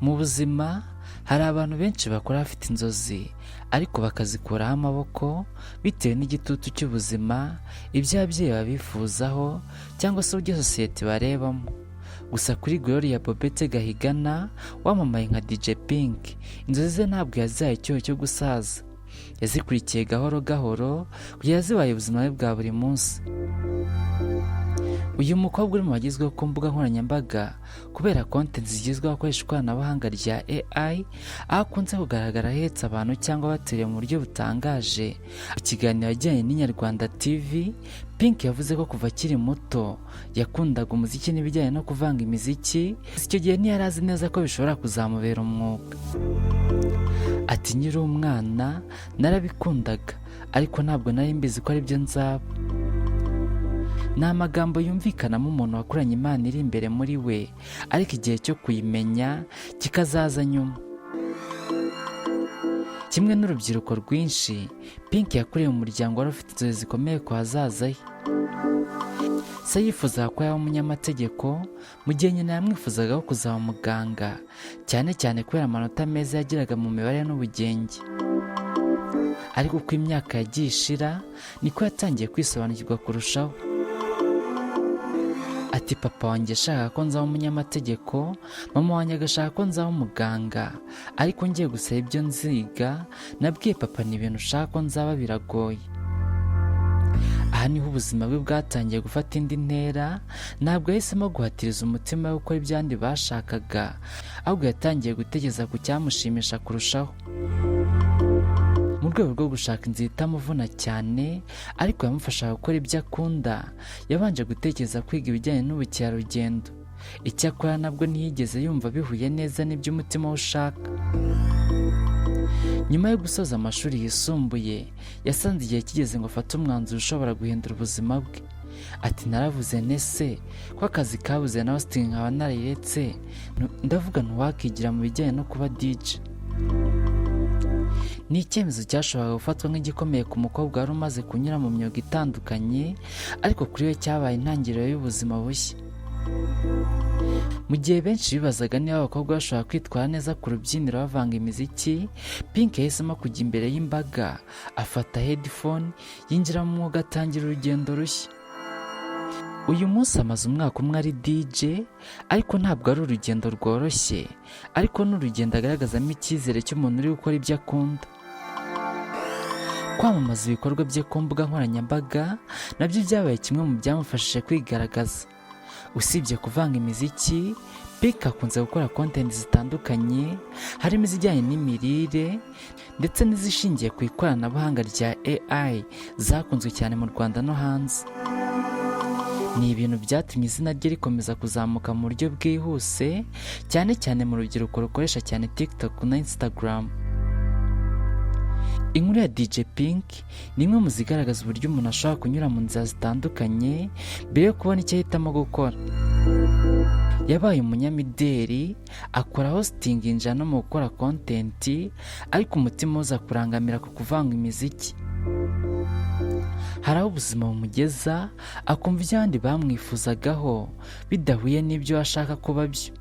Mu buzima hari abantu benshi bakora bafite inzozi ariko bakazikuraho amaboko bitewe n'igitutu cy'ubuzima, ibyo ababyeyi babifuzaho cyangwa se uburyo sosiyete barebamo. Gusa kuri Gloria Bobete Gahigana wamamaye nka DJ Pink, inzozi ze ntabwo yazihaye icyuho cyo gusaza. Yazikurikiye gahoro gahoro kugeza zibaye ubuzima bwe bwa buri munsi. Uyu mukobwa uri mu bagezweho ku mbuga nkoranyambaga kubera content zigezweho akoresha ikoranabuhanga rya AI, aho akunze kugaragara ahetse abantu cyangwa bateruye mu buryo butangaje. Mu kiganiro yagiranye n'Inyarwanda TV, Pink yavuze ko kuva akiri muto yakundaga umuziki n'ibijyanye no kuvanga imiziki. Icyo gihe ntiyari azi neza ko bishobora kuzamubera umwuga. Ati nkiri umwana narabikundaga ariko ntabwo nari mbizi ko ari byo nzaba. Ni amagambo yumvikanamo umuntu wakuranye Imana iri imbere muri we, ariko igihe cyo kuyimenya kikazaza nyuma. Kimwe n'urubyiruko rwinshi, Pink yakuriye mu muryango wari ufite inzozi zikomeye ku hazaza he. Se yifuzaga ko yaba umunyamategeko, mu gihe nyina yamwifuzagaho kuzaba umuganga, cyane cyane kubera amanota meza yagiraga mu mibare n'ubugenge. Ariko uko imyaka yagiye ishira niko yatangiye kwisobanukirwa kurushaho. Ati papa wanjye ashaka ko nzaba umunyamategeko, mama wanjye agashaka ko nzaba umuganga, ariko ngiye gusaba ibyo nziga nabwiye papa ni ibintu ushaka ko nzaba biragoye. Aha niho ubuzima bwe bwatangiye gufata indi ntera. Ntabwo yahisemo guhatiriza umutima we gukora ibyo abandi bashakaga, ahubwo yatangiye gutekereza ku cyamushimisha kurushaho. Mu rwego rwo gushaka inzira itamuvuna cyane ariko yamufasha gukora ibyo akunda, yabanje gutekereza kwiga ibijyanye n'ubukerarugendo. Icyakora nabwo ntiyigeze yumva bihuye neza n'ibyo umutima we ushaka. Nyuma yo gusoza amashuri yisumbuye, yasanze igihe kigeze ngo afate umwanzuro ushobora guhindura ubuzima bwe. Ati naravuze nese ko akazi kabuze na hosting nkaba narayiretse, ndavuga ntiwakigira mu bijyanye no kuba DJ. Ni icyemezo cyashoboraga gufatwa nk'igikomeye ku mukobwa wari umaze kunyura mu myuga itandukanye, ariko kuri we cyabaye intangiriro y'ubuzima bushya. Mu gihe benshi bibazaga niba abakobwa bashobora kwitwara neza ku rubyiniro bavanga imiziki, Pink yahisemo kujya imbere y'imbaga, afata headphone, yinjira mu mwuga, atangira urugendo rushya. Uyu munsi amaze umwaka umwe ari DJ, ariko ntabwo ari urugendo rworoshye, ariko ni urugendo agaragazamo icyizere cy'umuntu uri gukora ibyo akunda. Kwamamaza ibikorwa bye ku mbuga nkoranyambaga nabyo byabaye kimwe mu byamufashije kwigaragaza. Usibye kuvanga imiziki, Pink akunze gukora content zitandukanye, harimo izijyanye n'imirire ndetse n'izishingiye ku ikoranabuhanga rya AI zakunzwe cyane mu Rwanda no hanze. Ni ibintu byatumye izina rye rikomeza kuzamuka mu buryo bwihuse, cyane cyane mu rubyiruko rukoresha cyane TikTok na Instagram. Inkuru ya DJ Pink ni imwe mu zigaragaza uburyo umuntu ashobora kunyura mu nzira zitandukanye mbere yo kubona icyo ahitamo gukora. Yabaye umunyamideli, akora hosting, yinjira no mu gukora content, ariko umutima uza kurangamira ku kuvanga imiziki. Hari aho ubuzima bumugeza akumva ibyo abandi bamwifuzagaho bidahuye n'ibyo ashaka kuba byo.